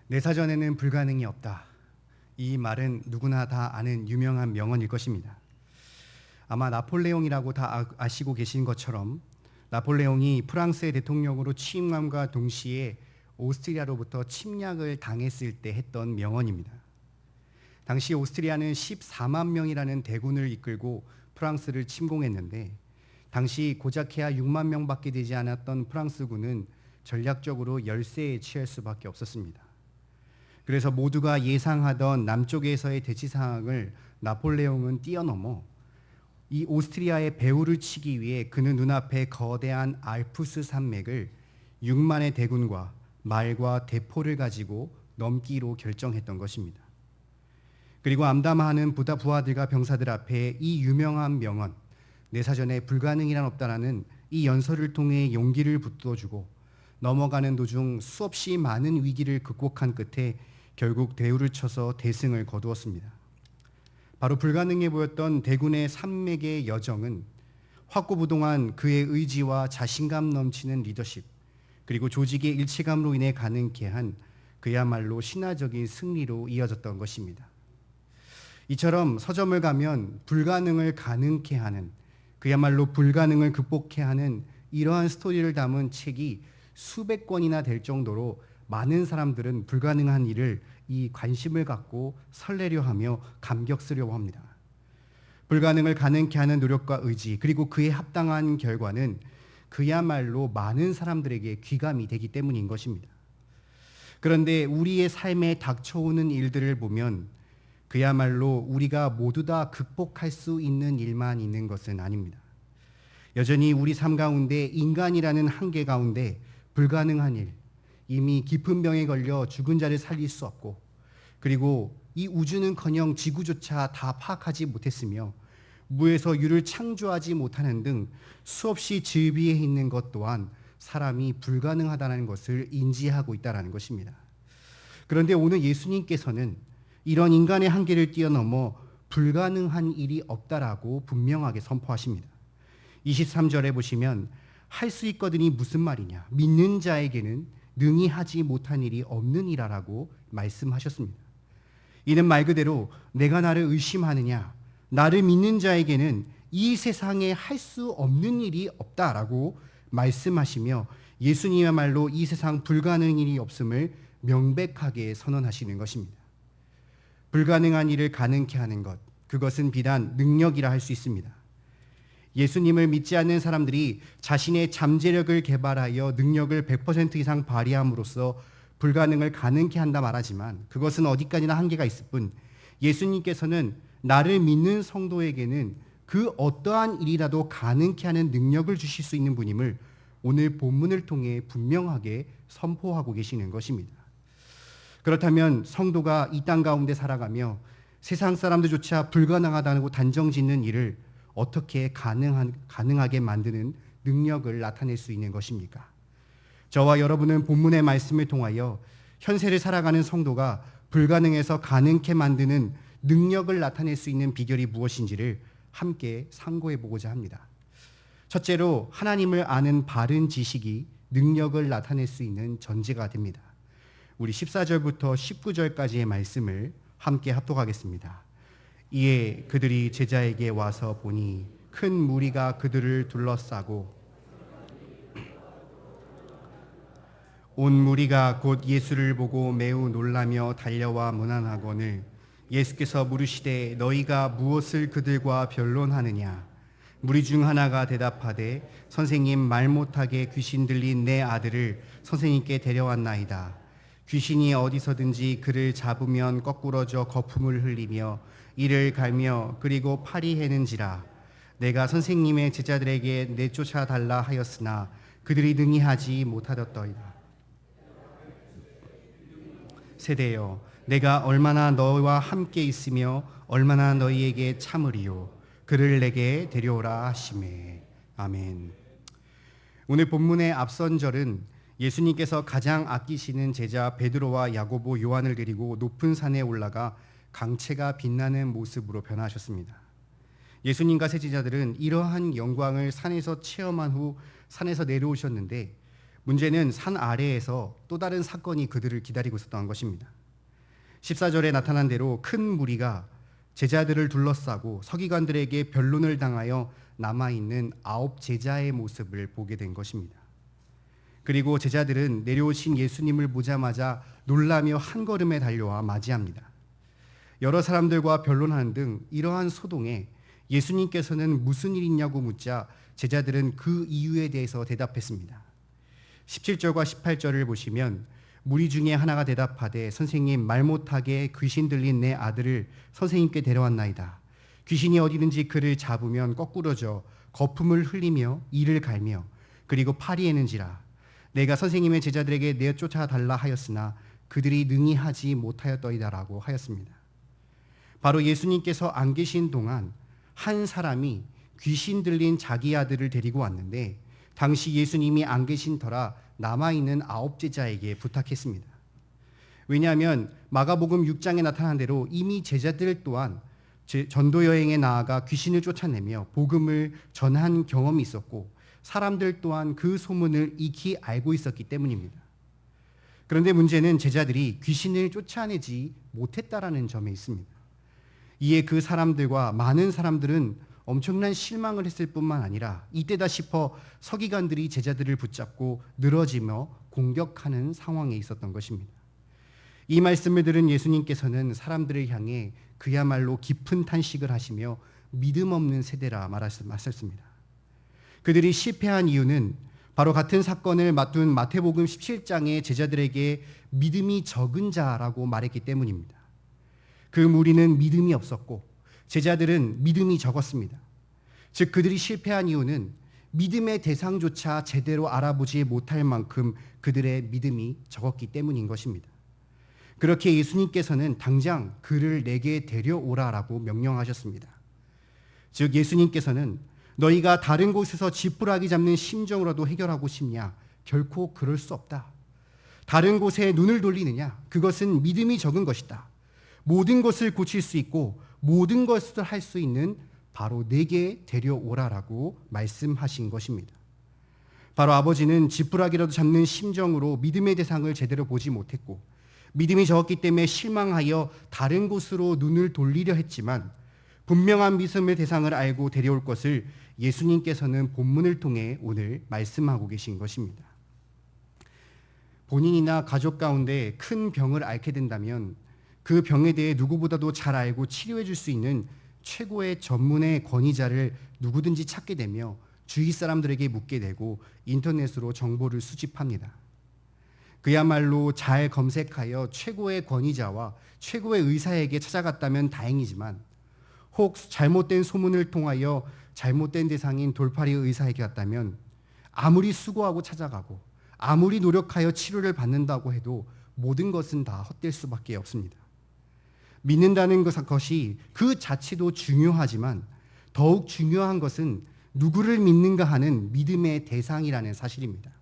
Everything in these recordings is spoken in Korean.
내 사전에는 불가능이 없다. 이 말은 누구나 다 아는 유명한 명언일 것입니다. 아마 나폴레옹이라고 다 아시고 계신 것처럼 나폴레옹이 프랑스의 대통령으로 취임함과 동시에 오스트리아로부터 침략을 당했을 때 했던 명언입니다. 당시 오스트리아는 14만 명이라는 대군을 이끌고 프랑스를 침공했는데 당시 고작해야 6만 명밖에 되지 않았던 프랑스군은 전략적으로 열세에 취할 수밖에 없었습니다. 그래서 모두가 예상하던 남쪽에서의 대치 상황을 나폴레옹은 뛰어넘어 이 오스트리아의 배후를 치기 위해 그는 눈앞에 거대한 알프스 산맥을 6만의 대군과 말과 대포를 가지고 넘기로 결정했던 것입니다. 그리고 암담하는 부하들과 병사들 앞에 이 유명한 명언, 내 사전에 불가능이란 없다라는 이 연설을 통해 용기를 북돋주고 넘어가는 도중 수없이 많은 위기를 극복한 끝에 결국 대우를 쳐서 대승을 거두었습니다. 바로 불가능해 보였던 대군의 산맥의 여정은 확고부동한 그의 의지와 자신감 넘치는 리더십, 그리고 조직의 일체감으로 인해 가능케 한 그야말로 신화적인 승리로 이어졌던 것입니다. 이처럼 서점을 가면 불가능을 가능케 하는, 그야말로 불가능을 극복케 하는 이러한 스토리를 담은 책이 수백 권이나 될 정도로 많은 사람들은 불가능한 일을 이 관심을 갖고 설레려 하며 감격스러워 합니다. 불가능을 가능케 하는 노력과 의지, 그리고 그에 합당한 결과는 그야말로 많은 사람들에게 귀감이 되기 때문인 것입니다. 그런데 우리의 삶에 닥쳐오는 일들을 보면 그야말로 우리가 모두 다 극복할 수 있는 일만 있는 것은 아닙니다. 여전히 우리 삶 가운데 인간이라는 한계 가운데 불가능한 일, 이미 깊은 병에 걸려 죽은 자를 살릴 수 없고, 그리고 이 우주는커녕 지구조차 다 파악하지 못했으며 무에서 유를 창조하지 못하는 등 수없이 즐비해 있는 것 또한 사람이 불가능하다는 것을 인지하고 있다는 것입니다. 그런데 오늘 예수님께서는 이런 인간의 한계를 뛰어넘어 불가능한 일이 없다라고 분명하게 선포하십니다. 23절에 보시면 할 수 있거든이 무슨 말이냐, 믿는 자에게는 능히 하지 못한 일이 없느니라라고 말씀하셨습니다. 이는 말 그대로 내가 나를 의심하느냐, 나를 믿는 자에게는 이 세상에 할 수 없는 일이 없다라고 말씀하시며 예수님이야말로 이 세상 불가능한 일이 없음을 명백하게 선언하시는 것입니다. 불가능한 일을 가능케 하는 것, 그것은 비단 능력이라 할 수 있습니다. 예수님을 믿지 않는 사람들이 자신의 잠재력을 개발하여 능력을 100% 이상 발휘함으로써 불가능을 가능케 한다 말하지만 그것은 어디까지나 한계가 있을 뿐, 예수님께서는 나를 믿는 성도에게는 그 어떠한 일이라도 가능케 하는 능력을 주실 수 있는 분임을 오늘 본문을 통해 분명하게 선포하고 계시는 것입니다. 그렇다면 성도가 이 땅 가운데 살아가며 세상 사람들조차 불가능하다고 단정짓는 일을 어떻게 가능하게 만드는 능력을 나타낼 수 있는 것입니까? 저와 여러분은 본문의 말씀을 통하여 현세를 살아가는 성도가 불가능해서 가능케 만드는 능력을 나타낼 수 있는 비결이 무엇인지를 함께 상고해 보고자 합니다. 첫째로, 하나님을 아는 바른 지식이 능력을 나타낼 수 있는 전제가 됩니다. 우리 14절부터 19절까지의 말씀을 함께 합독하겠습니다. 이에 그들이 제자에게 와서 보니 큰 무리가 그들을 둘러싸고 온 무리가 곧 예수를 보고 매우 놀라며 달려와 문안하거늘 예수께서 물으시되 너희가 무엇을 그들과 변론하느냐? 무리 중 하나가 대답하되 선생님, 말 못하게 귀신 들린 내 아들을 선생님께 데려왔나이다. 귀신이 어디서든지 그를 잡으면 거꾸러져 거품을 흘리며 이를 갈며 그리고 팔이 해는지라. 내가 선생님의 제자들에게 내쫓아 달라 하였으나 그들이 능히 하지 못하였더이다. 세대여, 내가 얼마나 너와 함께 있으며 얼마나 너희에게 참으리요. 그를 내게 데려오라 하시매. 아멘. 오늘 본문의 앞선 절은 예수님께서 가장 아끼시는 제자 베드로와 야고보, 요한을 데리고 높은 산에 올라가 강체가 빛나는 모습으로 변화하셨습니다. 예수님과 세 제자들은 이러한 영광을 산에서 체험한 후 산에서 내려오셨는데 문제는 산 아래에서 또 다른 사건이 그들을 기다리고 있었던 것입니다. 14절에 나타난 대로 큰 무리가 제자들을 둘러싸고 서기관들에게 변론을 당하여 남아있는 9 제자의 모습을 보게 된 것입니다. 그리고 제자들은 내려오신 예수님을 보자마자 놀라며 한 걸음에 달려와 맞이합니다. 여러 사람들과 변론하는 등 이러한 소동에 예수님께서는 무슨 일 있냐고 묻자 제자들은 그 이유에 대해서 대답했습니다. 17절과 18절을 보시면 무리 중에 하나가 대답하되 선생님, 말 못하게 귀신 들린 내 아들을 선생님께 데려왔나이다. 귀신이 어디든지 그를 잡으면 거꾸러져 거품을 흘리며 이를 갈며 그리고 파리에는지라. 내가 선생님의 제자들에게 내쫓아 달라 하였으나 그들이 능히 하지 못하였더이다라고 하였습니다. 바로 예수님께서 안 계신 동안 한 사람이 귀신 들린 자기 아들을 데리고 왔는데 당시 예수님이 안 계신 터라 남아있는 9 제자에게 부탁했습니다. 왜냐하면 마가복음 6장에 나타난 대로 이미 제자들 또한 전도 여행에 나아가 귀신을 쫓아내며 복음을 전한 경험이 있었고 사람들 또한 그 소문을 익히 알고 있었기 때문입니다. 그런데 문제는 제자들이 귀신을 쫓아내지 못했다라는 점에 있습니다. 이에 그 사람들과 많은 사람들은 엄청난 실망을 했을 뿐만 아니라 이때다 싶어 서기관들이 제자들을 붙잡고 늘어지며 공격하는 상황에 있었던 것입니다. 이 말씀을 들은 예수님께서는 사람들을 향해 그야말로 깊은 탄식을 하시며 믿음 없는 세대라 말하셨습니다. 그들이 실패한 이유는 바로 같은 사건을 맡은 마태복음 17장의 제자들에게 믿음이 적은 자라고 말했기 때문입니다. 그 무리는 믿음이 없었고 제자들은 믿음이 적었습니다. 즉 그들이 실패한 이유는 믿음의 대상조차 제대로 알아보지 못할 만큼 그들의 믿음이 적었기 때문인 것입니다. 그렇게 예수님께서는 당장 그를 내게 데려오라라고 명령하셨습니다. 즉 예수님께서는 너희가 다른 곳에서 지푸라기 잡는 심정으로도 해결하고 싶냐? 결코 그럴 수 없다. 다른 곳에 눈을 돌리느냐? 그것은 믿음이 적은 것이다. 모든 것을 고칠 수 있고 모든 것을 할 수 있는 바로 내게 데려오라라고 말씀하신 것입니다. 바로 아버지는 지푸라기라도 잡는 심정으로 믿음의 대상을 제대로 보지 못했고 믿음이 적었기 때문에 실망하여 다른 곳으로 눈을 돌리려 했지만 분명한 믿음의 대상을 알고 데려올 것을 예수님께서는 본문을 통해 오늘 말씀하고 계신 것입니다. 본인이나 가족 가운데 큰 병을 앓게 된다면 그 병에 대해 누구보다도 잘 알고 치료해 줄 수 있는 최고의 전문의 권위자를 누구든지 찾게 되며 주위 사람들에게 묻게 되고 인터넷으로 정보를 수집합니다. 그야말로 잘 검색하여 최고의 권위자와 최고의 의사에게 찾아갔다면 다행이지만 혹 잘못된 소문을 통하여 잘못된 대상인 돌팔이 의사에게 갔다면 아무리 수고하고 찾아가고 아무리 노력하여 치료를 받는다고 해도 모든 것은 다 헛될 수밖에 없습니다. 믿는다는 것이 그 자체도 중요하지만 더욱 중요한 것은 누구를 믿는가 하는 믿음의 대상이라는 사실입니다.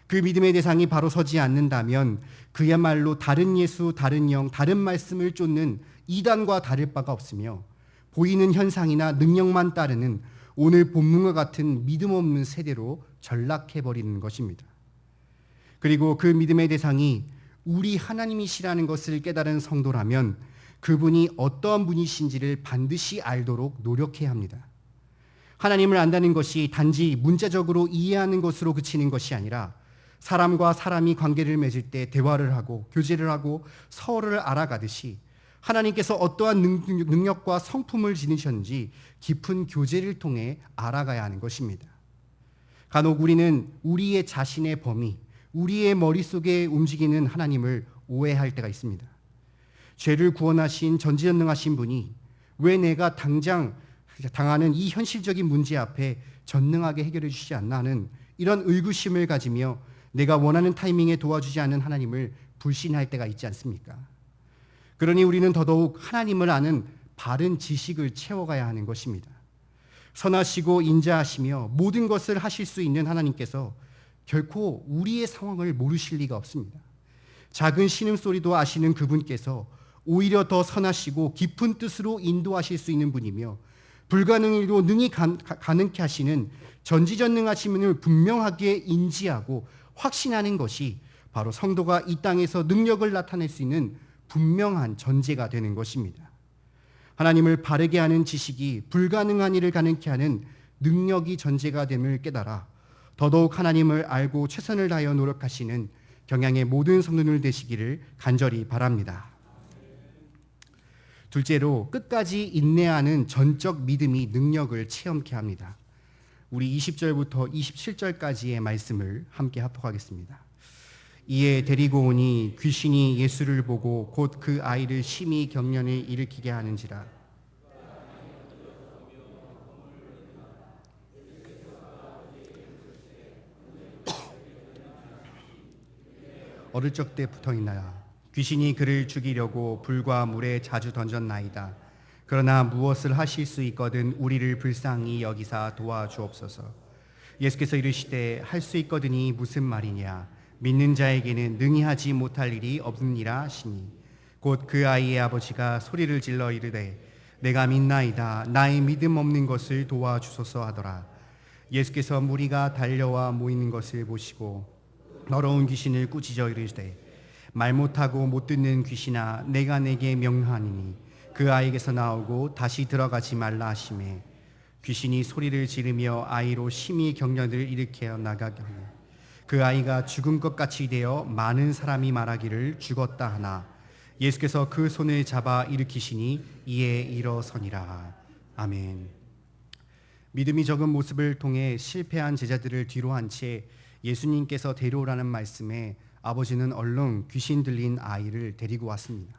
그 믿음의 대상이 바로 서지 않는다면 그야말로 다른 예수, 다른 영, 다른 말씀을 쫓는 이단과 다를 바가 없으며 보이는 현상이나 능력만 따르는 오늘 본문과 같은 믿음 없는 세대로 전락해버리는 것입니다. 그리고 그 믿음의 대상이 우리 하나님이시라는 것을 깨달은 성도라면 그분이 어떠한 분이신지를 반드시 알도록 노력해야 합니다. 하나님을 안다는 것이 단지 문자적으로 이해하는 것으로 그치는 것이 아니라 사람과 사람이 관계를 맺을 때 대화를 하고 교제를 하고 서로를 알아가듯이 하나님께서 어떠한 능력과 성품을 지니셨는지 깊은 교제를 통해 알아가야 하는 것입니다. 간혹 우리는 우리의 자신의 범위, 우리의 머릿속에 움직이는 하나님을 오해할 때가 있습니다. 죄를 구원하신 전지전능하신 분이 왜 내가 당장 당하는 이 현실적인 문제 앞에 전능하게 해결해 주시지 않나 하는 이런 의구심을 가지며 내가 원하는 타이밍에 도와주지 않는 하나님을 불신할 때가 있지 않습니까? 그러니 우리는 더더욱 하나님을 아는 바른 지식을 채워가야 하는 것입니다. 선하시고 인자하시며 모든 것을 하실 수 있는 하나님께서 결코 우리의 상황을 모르실 리가 없습니다. 작은 신음소리도 아시는 그분께서 오히려 더 선하시고 깊은 뜻으로 인도하실 수 있는 분이며 불가능한 일도 능히 가능케 하시는 전지전능하신 분을 분명하게 인지하고 확신하는 것이 바로 성도가 이 땅에서 능력을 나타낼 수 있는 분명한 전제가 되는 것입니다. 하나님을 바르게 아는 지식이 불가능한 일을 가능케 하는 능력이 전제가 됨을 깨달아 더더욱 하나님을 알고 최선을 다하여 노력하시는 경양의 모든 성도들 되시기를 간절히 바랍니다. 둘째로, 끝까지 인내하는 전적 믿음이 능력을 체험케 합니다. 우리 20절부터 27절까지의 말씀을 함께 합독하겠습니다. 이에 데리고 오니 귀신이 예수를 보고 곧 그 아이를 심히 경련을 일으키게 하는지라. 어릴 적 때 붙어있나야. 귀신이 그를 죽이려고 불과 물에 자주 던졌나이다. 그러나 무엇을 하실 수 있거든 우리를 불쌍히 여기사 도와주옵소서. 예수께서 이르시되 할 수 있거든이 무슨 말이냐. 믿는 자에게는 능히 하지 못할 일이 없느니라 하시니 곧 그 아이의 아버지가 소리를 질러 이르되 내가 믿나이다. 나의 믿음 없는 것을 도와주소서 하더라. 예수께서 무리가 달려와 모이는 것을 보시고 더러운 귀신을 꾸짖어 이르시되 말 못하고 못 듣는 귀신아 내가 내게 명하니니 그 아이에게서 나오고 다시 들어가지 말라 하시매 귀신이 소리를 지르며 아이로 심히 경련을 일으켜 나가게 하니 그 아이가 죽은 것 같이 되어 많은 사람이 말하기를 죽었다 하나 예수께서 그 손을 잡아 일으키시니 이에 일어서니라. 아멘. 믿음이 적은 모습을 통해 실패한 제자들을 뒤로 한 채 예수님께서 데려오라는 말씀에 아버지는 얼른 귀신 들린 아이를 데리고 왔습니다.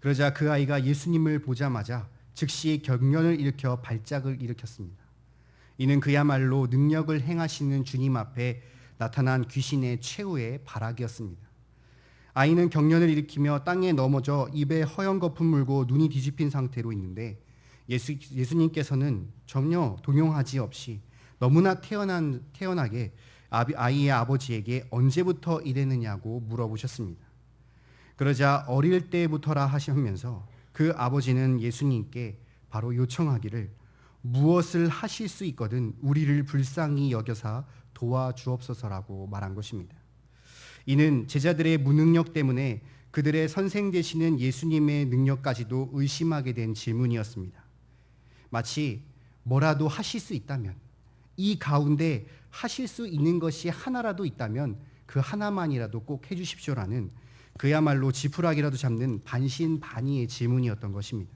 그러자 그 아이가 예수님을 보자마자 즉시 경련을 일으켜 발작을 일으켰습니다. 이는 그야말로 능력을 행하시는 주님 앞에 나타난 귀신의 최후의 발악이었습니다. 아이는 경련을 일으키며 땅에 넘어져 입에 허연 거품 물고 눈이 뒤집힌 상태로 있는데 예수님께서는 전혀 동요하지 없이 너무나 태연하게 아이의 아버지에게 언제부터 이랬느냐고 물어보셨습니다. 그러자 어릴 때부터라 하시면서 그 아버지는 예수님께 바로 요청하기를 무엇을 하실 수 있거든 우리를 불쌍히 여겨사 도와주옵소서라고 말한 것입니다. 이는 제자들의 무능력 때문에 그들의 선생 되시는 예수님의 능력까지도 의심하게 된 질문이었습니다. 마치 뭐라도 하실 수 있다면, 이 가운데 하실 수 있는 것이 하나라도 있다면 그 하나만이라도 꼭 해주십시오라는 그야말로 지푸라기라도 잡는 반신반의의 질문이었던 것입니다.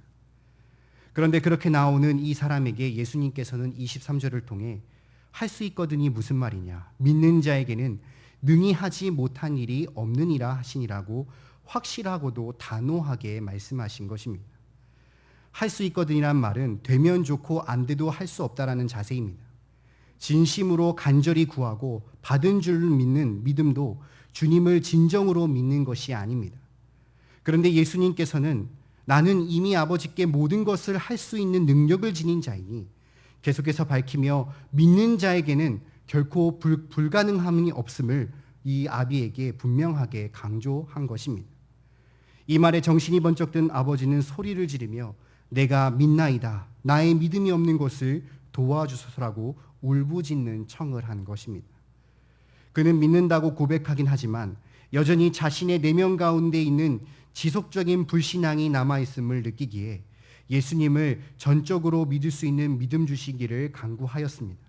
그런데 그렇게 나오는 이 사람에게 예수님께서는 23절을 통해 할 수 있거든이 무슨 말이냐, 믿는 자에게는 능히 하지 못한 일이 없느니라 하시니라고 확실하고도 단호하게 말씀하신 것입니다. 할 수 있거든이란 말은 되면 좋고 안 돼도 할 수 없다라는 자세입니다. 진심으로 간절히 구하고 받은 줄 믿는 믿음도 주님을 진정으로 믿는 것이 아닙니다. 그런데 예수님께서는 나는 이미 아버지께 모든 것을 할 수 있는 능력을 지닌 자이니 계속해서 밝히며 믿는 자에게는 결코 불가능함이 없음을 이 아비에게 분명하게 강조한 것입니다. 이 말에 정신이 번쩍 든 아버지는 소리를 지르며 내가 믿나이다. 나의 믿음이 없는 것을 도와주소서라고 울부짖는 청을 한 것입니다. 그는 믿는다고 고백하긴 하지만 여전히 자신의 내면 가운데 있는 지속적인 불신앙이 남아있음을 느끼기에 예수님을 전적으로 믿을 수 있는 믿음 주시기를 간구하였습니다.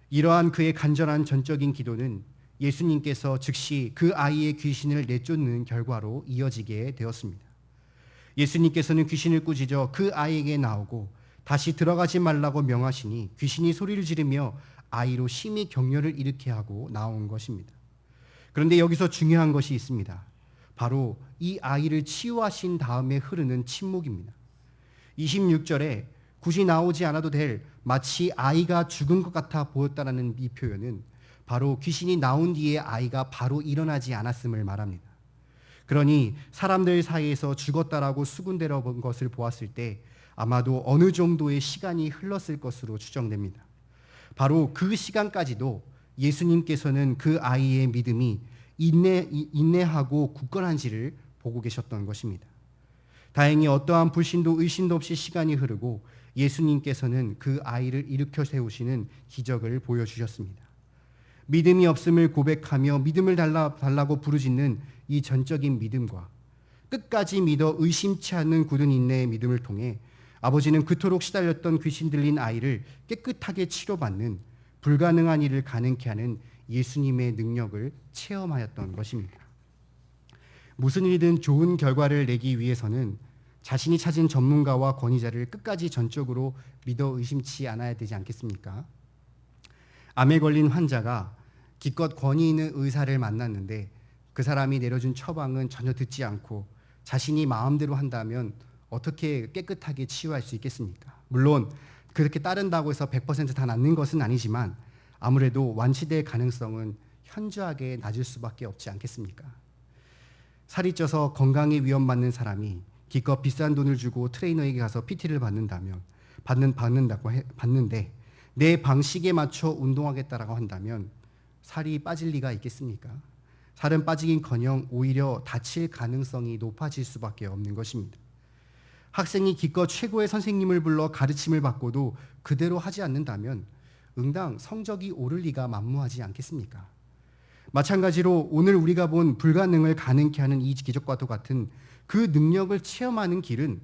이러한 그의 간절한 전적인 기도는 예수님께서 즉시 그 아이의 귀신을 내쫓는 결과로 이어지게 되었습니다. 예수님께서는 귀신을 꾸짖어 그 아이에게 나오고 다시 들어가지 말라고 명하시니 귀신이 소리를 지르며 아이로 심히 경련을 일으키게 하고 나온 것입니다. 그런데 여기서 중요한 것이 있습니다. 바로 이 아이를 치유하신 다음에 흐르는 침묵입니다. 26절에 굳이 나오지 않아도 될 마치 아이가 죽은 것 같아 보였다라는 이 표현은 바로 귀신이 나온 뒤에 아이가 바로 일어나지 않았음을 말합니다. 그러니 사람들 사이에서 죽었다라고 수군대려 본 것을 보았을 때 아마도 어느 정도의 시간이 흘렀을 것으로 추정됩니다. 바로 그 시간까지도 예수님께서는 그 아이의 믿음이 인내하고 굳건한지를 보고 계셨던 것입니다. 다행히 어떠한 불신도 의심도 없이 시간이 흐르고 예수님께서는 그 아이를 일으켜 세우시는 기적을 보여주셨습니다. 믿음이 없음을 고백하며 믿음을 달라고 부르짖는 이 전적인 믿음과 끝까지 믿어 의심치 않는 굳은 인내의 믿음을 통해 아버지는 그토록 시달렸던 귀신 들린 아이를 깨끗하게 치료받는 불가능한 일을 가능케 하는 예수님의 능력을 체험하였던 것입니다. 무슨 일이든 좋은 결과를 내기 위해서는 자신이 찾은 전문가와 권위자를 끝까지 전적으로 믿어 의심치 않아야 되지 않겠습니까? 암에 걸린 환자가 기껏 권위 있는 의사를 만났는데 그 사람이 내려준 처방은 전혀 듣지 않고 자신이 마음대로 한다면 어떻게 깨끗하게 치유할 수 있겠습니까? 물론 그렇게 따른다고 해서 100% 다 낫는 것은 아니지만 아무래도 완치될 가능성은 현저하게 낮을 수밖에 없지 않겠습니까? 살이 쪄서 건강에 위험받는 사람이 기껏 비싼 돈을 주고 트레이너에게 가서 PT를 받는데 내 방식에 맞춰 운동하겠다라고 한다면 살이 빠질 리가 있겠습니까? 살은 빠지긴커녕 오히려 다칠 가능성이 높아질 수밖에 없는 것입니다. 학생이 기껏 최고의 선생님을 불러 가르침을 받고도 그대로 하지 않는다면 응당 성적이 오를 리가 만무하지 않겠습니까? 마찬가지로 오늘 우리가 본 불가능을 가능케 하는 이 기적과도 같은 그 능력을 체험하는 길은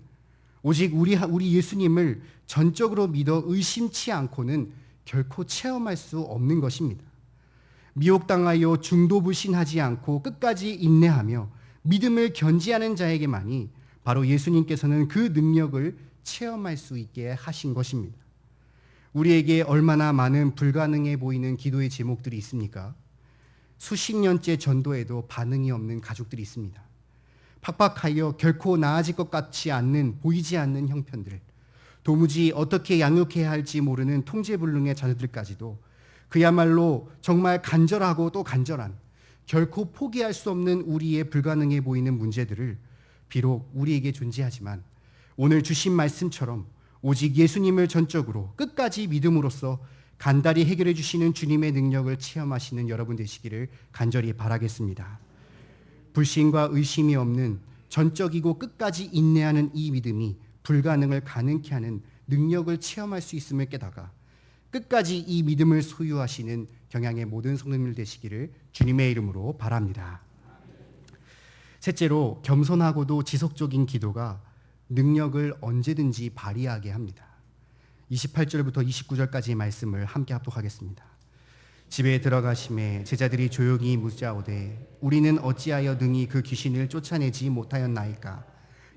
오직 우리 예수님을 전적으로 믿어 의심치 않고는 결코 체험할 수 없는 것입니다. 미혹당하여 중도불신하지 않고 끝까지 인내하며 믿음을 견지하는 자에게만이 바로 예수님께서는 그 능력을 체험할 수 있게 하신 것입니다. 우리에게 얼마나 많은 불가능해 보이는 기도의 제목들이 있습니까? 수십 년째 전도해도 반응이 없는 가족들이 있습니다. 팍팍하여 결코 나아질 것 같지 않는 보이지 않는 형편들, 도무지 어떻게 양육해야 할지 모르는 통제불능의 자녀들까지도 그야말로 정말 간절하고 또 간절한 결코 포기할 수 없는 우리의 불가능해 보이는 문제들을 비록 우리에게 존재하지만 오늘 주신 말씀처럼 오직 예수님을 전적으로 끝까지 믿음으로써 간단히 해결해 주시는 주님의 능력을 체험하시는 여러분 되시기를 간절히 바라겠습니다. 불신과 의심이 없는 전적이고 끝까지 인내하는 이 믿음이 불가능을 가능케 하는 능력을 체험할 수 있음을 깨닫아 끝까지 이 믿음을 소유하시는 경향의 모든 성도님들 되시기를 주님의 이름으로 바랍니다. 셋째로, 겸손하고도 지속적인 기도가 능력을 언제든지 발휘하게 합니다. 28절부터 29절까지의 말씀을 함께 합독하겠습니다. 집에 들어가심에 제자들이 조용히 묻자오되 우리는 어찌하여 능히 그 귀신을 쫓아내지 못하였나이까?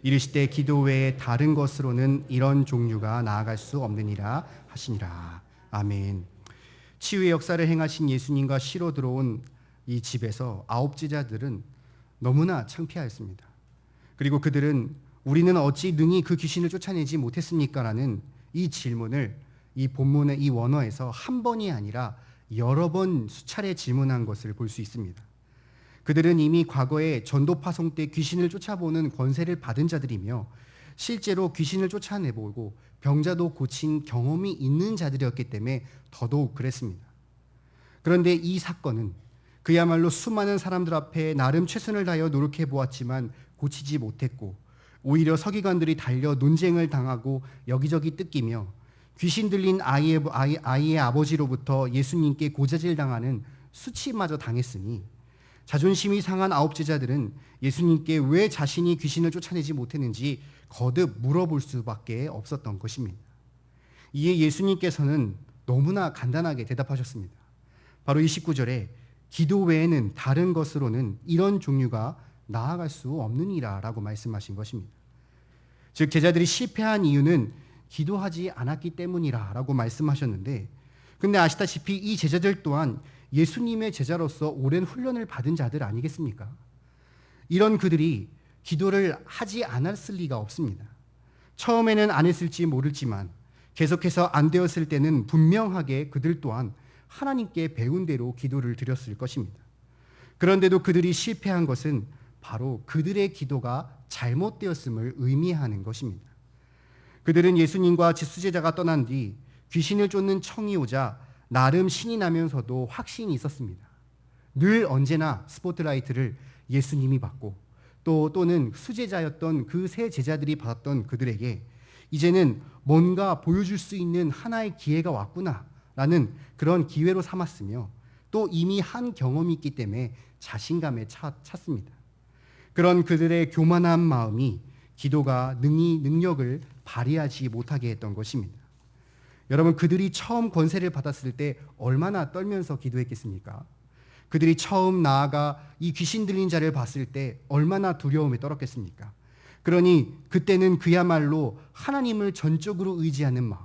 이르시되 기도 외에 다른 것으로는 이런 종류가 나아갈 수 없느니라 하시니라. 아멘. 치유의 역사를 행하신 예수님과 시로 들어온 이 집에서 9 제자들은 너무나 창피하였습니다. 그리고 그들은 우리는 어찌 능히 그 귀신을 쫓아내지 못했습니까? 라는 이 질문을 이 본문의 이 원어에서 한 번이 아니라 여러 번 수차례 질문한 것을 볼 수 있습니다. 그들은 이미 과거에 전도 파송 때 귀신을 쫓아보는 권세를 받은 자들이며 실제로 귀신을 쫓아내보고 병자도 고친 경험이 있는 자들이었기 때문에 더더욱 그랬습니다. 그런데 이 사건은 그야말로 수많은 사람들 앞에 나름 최선을 다하여 노력해 보았지만 고치지 못했고 오히려 서기관들이 달려 논쟁을 당하고 여기저기 뜯기며 귀신 들린 아이의 아버지로부터 예수님께 고자질 당하는 수치마저 당했으니 자존심이 상한 9 제자들은 예수님께 왜 자신이 귀신을 쫓아내지 못했는지 거듭 물어볼 수밖에 없었던 것입니다. 이에 예수님께서는 너무나 간단하게 대답하셨습니다. 바로 29절에 기도 외에는 다른 것으로는 이런 종류가 나아갈 수 없느니라 라고 말씀하신 것입니다. 즉 제자들이 실패한 이유는 기도하지 않았기 때문이라 라고 말씀하셨는데, 근데 아시다시피 이 제자들 또한 예수님의 제자로서 오랜 훈련을 받은 자들 아니겠습니까? 이런 그들이 기도를 하지 않았을 리가 없습니다. 처음에는 안 했을지 모르지만 계속해서 안 되었을 때는 분명하게 그들 또한 하나님께 배운 대로 기도를 드렸을 것입니다. 그런데도 그들이 실패한 것은 바로 그들의 기도가 잘못되었음을 의미하는 것입니다. 그들은 예수님과 수제자가 떠난 뒤 귀신을 쫓는 청이 오자 나름 신이 나면서도 확신이 있었습니다. 늘 언제나 스포트라이트를 예수님이 받고 또는 수제자였던 그 세 제자들이 받았던 그들에게 이제는 뭔가 보여줄 수 있는 하나의 기회가 왔구나라는 그런 기회로 삼았으며 또 이미 한 경험이 있기 때문에 자신감에 찼습니다. 그런 그들의 교만한 마음이 기도가 능력을 발휘하지 못하게 했던 것입니다. 여러분, 그들이 처음 권세를 받았을 때 얼마나 떨면서 기도했겠습니까? 그들이 처음 나아가 이 귀신 들린 자를 봤을 때 얼마나 두려움에 떨었겠습니까? 그러니 그때는 그야말로 하나님을 전적으로 의지하는 마음,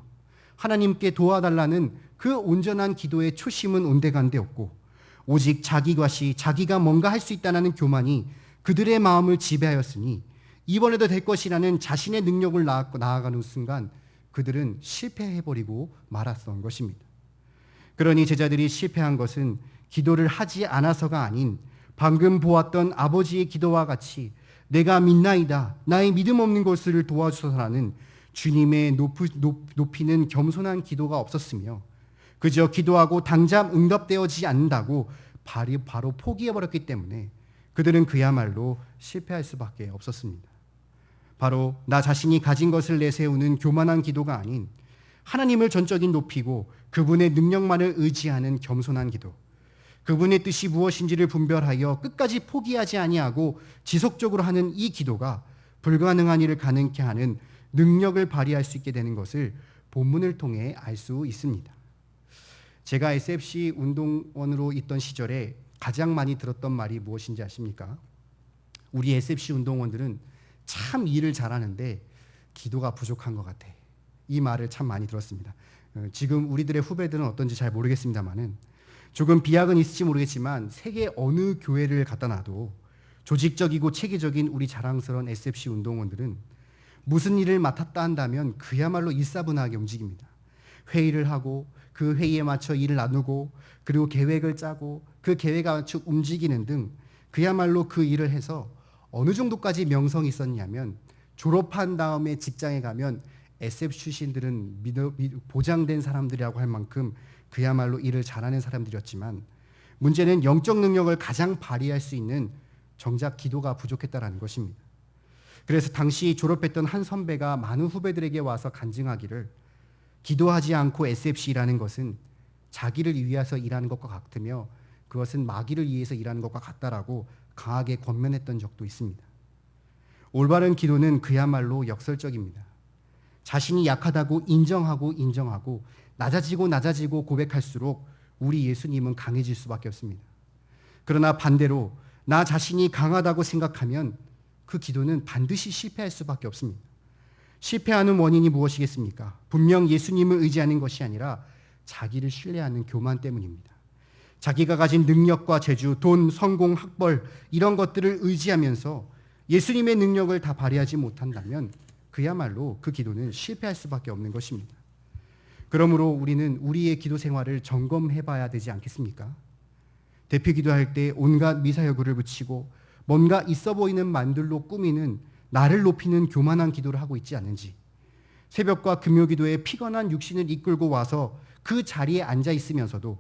하나님께 도와달라는 그 온전한 기도의 초심은 온데간데 없고 오직 자기가 뭔가 할 수 있다는 교만이 그들의 마음을 지배하였으니 이번에도 될 것이라는 자신의 능력을 나아가는 순간 그들은 실패해버리고 말았던 것입니다. 그러니 제자들이 실패한 것은 기도를 하지 않아서가 아닌 방금 보았던 아버지의 기도와 같이 내가 믿나이다, 나의 믿음 없는 것을 도와주소서라는 주님의 높이는 겸손한 기도가 없었으며 그저 기도하고 당장 응답되어지지 않는다고 바로 포기해버렸기 때문에 그들은 그야말로 실패할 수밖에 없었습니다. 바로 나 자신이 가진 것을 내세우는 교만한 기도가 아닌 하나님을 전적인 높이고 그분의 능력만을 의지하는 겸손한 기도, 그분의 뜻이 무엇인지를 분별하여 끝까지 포기하지 아니하고 지속적으로 하는 이 기도가 불가능한 일을 가능케 하는 능력을 발휘할 수 있게 되는 것을 본문을 통해 알 수 있습니다. 제가 SFC 운동원으로 있던 시절에 가장 많이 들었던 말이 무엇인지 아십니까? 우리 SFC 운동원들은 참 일을 잘하는데 기도가 부족한 것 같아. 이 말을 참 많이 들었습니다. 지금 우리들의 후배들은 어떤지 잘 모르겠습니다만은 조금 비약은 있을지 모르겠지만 세계 어느 교회를 갖다 놔도 조직적이고 체계적인 우리 자랑스러운 SFC 운동원들은 무슨 일을 맡았다 한다면 그야말로 일사분하게 움직입니다. 회의를 하고 그 회의에 맞춰 일을 나누고 그리고 계획을 짜고 그 계획에 맞춰 움직이는 등 그야말로 그 일을 해서 어느 정도까지 명성이 있었냐면 졸업한 다음에 직장에 가면 SF 출신들은 보장된 사람들이라고 할 만큼 그야말로 일을 잘하는 사람들이었지만 문제는 영적 능력을 가장 발휘할 수 있는 정작 기도가 부족했다라는 것입니다. 그래서 당시 졸업했던 한 선배가 많은 후배들에게 와서 간증하기를 기도하지 않고 SFC라는 것은 자기를 위해서 일하는 것과 같으며 그것은 마귀를 위해서 일하는 것과 같다라고 강하게 권면했던 적도 있습니다. 올바른 기도는 그야말로 역설적입니다. 자신이 약하다고 인정하고 낮아지고 고백할수록 우리 예수님은 강해질 수밖에 없습니다. 그러나 반대로 나 자신이 강하다고 생각하면 그 기도는 반드시 실패할 수밖에 없습니다. 실패하는 원인이 무엇이겠습니까? 분명 예수님을 의지하는 것이 아니라 자기를 신뢰하는 교만 때문입니다. 자기가 가진 능력과 재주, 돈, 성공, 학벌 이런 것들을 의지하면서 예수님의 능력을 다 발휘하지 못한다면 그야말로 그 기도는 실패할 수밖에 없는 것입니다. 그러므로 우리는 우리의 기도 생활을 점검해 봐야 되지 않겠습니까? 대피 기도할 때 온갖 미사여구를 붙이고 뭔가 있어 보이는 만들로 꾸미는 나를 높이는 교만한 기도를 하고 있지 않는지, 새벽과 금요 기도에 피곤한 육신을 이끌고 와서 그 자리에 앉아 있으면서도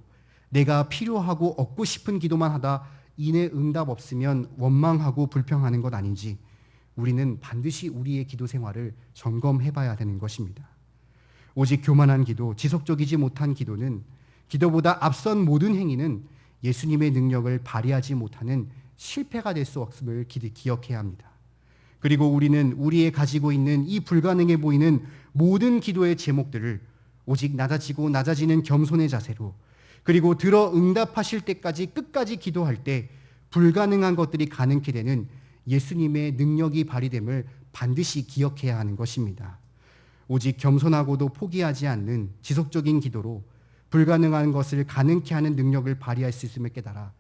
내가 필요하고 얻고 싶은 기도만 하다 이내 응답 없으면 원망하고 불평하는 것 아닌지 우리는 반드시 우리의 기도 생활을 점검해 봐야 되는 것입니다. 오직 교만한 기도, 지속적이지 못한 기도는 기도보다 앞선 모든 행위는 예수님의 능력을 발휘하지 못하는 실패가 될 수 없음을 기억해야 합니다. 그리고 우리는 우리의 가지고 있는 이 불가능해 보이는 모든 기도의 제목들을 오직 낮아지는 겸손의 자세로 그리고 들어 응답하실 때까지 끝까지 기도할 때 불가능한 것들이 가능케 되는 예수님의 능력이 발휘됨을 반드시 기억해야 하는 것입니다. 오직 겸손하고도 포기하지 않는 지속적인 기도로 불가능한 것을 가능케 하는 능력을 발휘할 수 있음을 깨달아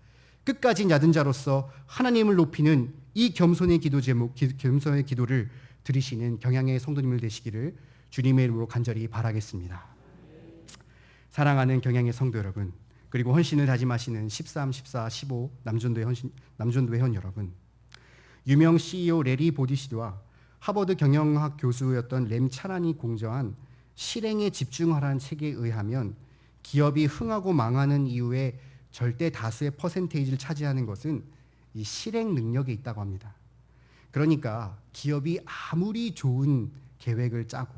끝까지 낮은 자로서 하나님을 높이는 이 겸손의 기도 제목, 겸손의 기도를 들으시는 경향의 성도님들 되시기를 주님의 이름으로 간절히 바라겠습니다. 사랑하는 경향의 성도 여러분, 그리고 헌신을 다짐하시는 13, 14, 15 남전도회 원 여러분, 유명 CEO 레리 보디시드와 하버드 경영학 교수였던 램 차란이 공저한 실행에 집중하라는 책에 의하면 기업이 흥하고 망하는 이유에 절대 다수의 퍼센테이지를 차지하는 것은 이 실행 능력에 있다고 합니다. 그러니까 기업이 아무리 좋은 계획을 짜고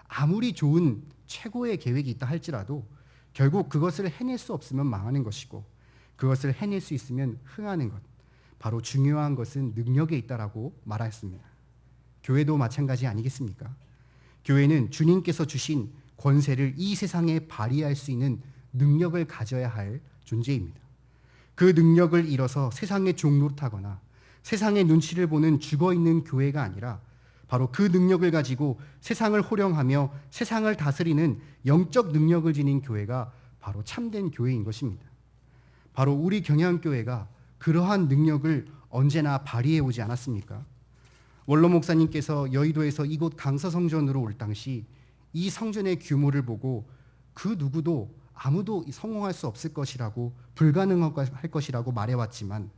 아무리 좋은 최고의 계획이 있다 할지라도 결국 그것을 해낼 수 없으면 망하는 것이고 그것을 해낼 수 있으면 흥하는 것, 바로 중요한 것은 능력에 있다라고 말하였습니다. 교회도 마찬가지 아니겠습니까? 교회는 주님께서 주신 권세를 이 세상에 발휘할 수 있는 능력을 가져야 할 존재입니다. 그 능력을 잃어서 세상의 종노릇하거나 세상의 눈치를 보는 죽어있는 교회가 아니라 바로 그 능력을 가지고 세상을 호령하며 세상을 다스리는 영적 능력을 지닌 교회가 바로 참된 교회인 것입니다. 바로 우리 경양교회가 그러한 능력을 언제나 발휘해 오지 않았습니까? 원로 목사님께서 여의도에서 이곳 강서성전으로 올 당시 이 성전의 규모를 보고 그 누구도 아무도 성공할 수 없을 것이라고, 불가능할 것이라고 말해왔지만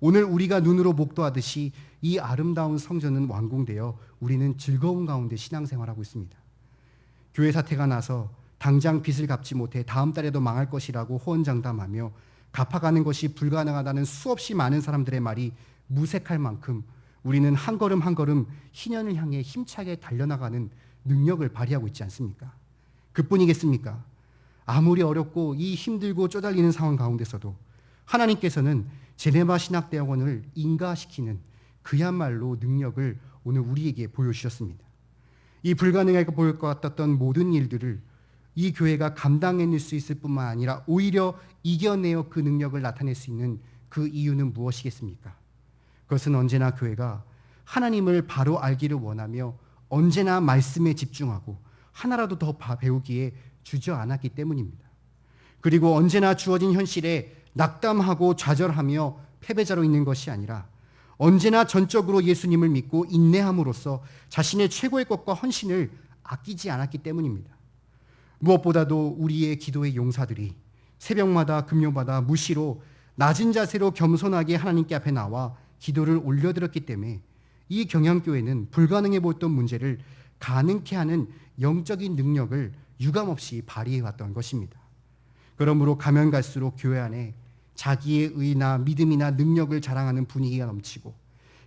오늘 우리가 눈으로 목도하듯이 이 아름다운 성전은 완공되어 우리는 즐거운 가운데 신앙생활하고 있습니다. 교회 사태가 나서 당장 빚을 갚지 못해 다음 달에도 망할 것이라고 호언장담하며 갚아가는 것이 불가능하다는 수없이 많은 사람들의 말이 무색할 만큼 우리는 한 걸음 한 걸음 희년을 향해 힘차게 달려나가는 능력을 발휘하고 있지 않습니까? 그뿐이겠습니까? 아무리 어렵고 이 힘들고 쪼달리는 상황 가운데서도 하나님께서는 제네바 신학대학원을 인가시키는 그야말로 능력을 오늘 우리에게 보여주셨습니다. 이 불가능해 보일 것 같았던 모든 일들을 이 교회가 감당해낼 수 있을 뿐만 아니라 오히려 이겨내어 그 능력을 나타낼 수 있는 그 이유는 무엇이겠습니까? 그것은 언제나 교회가 하나님을 바로 알기를 원하며 언제나 말씀에 집중하고 하나라도 더 배우기에 주저앉았기 때문입니다. 그리고 언제나 주어진 현실에 낙담하고 좌절하며 패배자로 있는 것이 아니라 언제나 전적으로 예수님을 믿고 인내함으로써 자신의 최고의 것과 헌신을 아끼지 않았기 때문입니다. 무엇보다도 우리의 기도의 용사들이 새벽마다 금요마다 무시로 낮은 자세로 겸손하게 하나님께 앞에 나와 기도를 올려드렸기 때문에 이 경양교회는 불가능해 보였던 문제를 가능케 하는 영적인 능력을 유감없이 발휘해왔던 것입니다. 그러므로 가면 갈수록 교회 안에 자기의 의나 믿음이나 능력을 자랑하는 분위기가 넘치고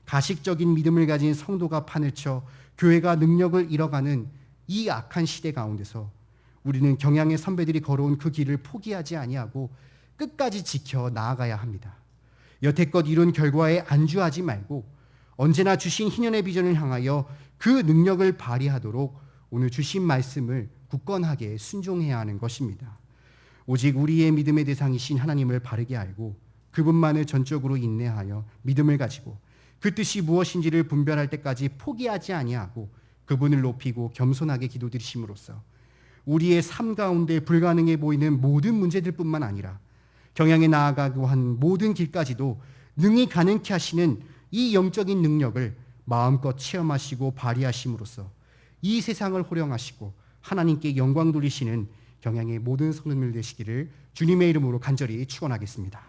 가식적인 믿음을 가진 성도가 판을 쳐 교회가 능력을 잃어가는 이 악한 시대 가운데서 우리는 경양의 선배들이 걸어온 그 길을 포기하지 아니하고 끝까지 지켜 나아가야 합니다. 여태껏 이룬 결과에 안주하지 말고 언제나 주신 희년의 비전을 향하여 그 능력을 발휘하도록 오늘 주신 말씀을 굳건하게 순종해야 하는 것입니다. 오직 우리의 믿음의 대상이신 하나님을 바르게 알고 그분만을 전적으로 인내하여 믿음을 가지고 그 뜻이 무엇인지를 분별할 때까지 포기하지 아니하고 그분을 높이고 겸손하게 기도드리심으로써 우리의 삶 가운데 불가능해 보이는 모든 문제들뿐만 아니라 경양에 나아가고 한 모든 길까지도 능히 가능케 하시는 이 영적인 능력을 마음껏 체험하시고 발휘하심으로써 이 세상을 호령하시고 하나님께 영광 돌리시는 경양의 모든 성도님들 되시기를 주님의 이름으로 간절히 축원하겠습니다.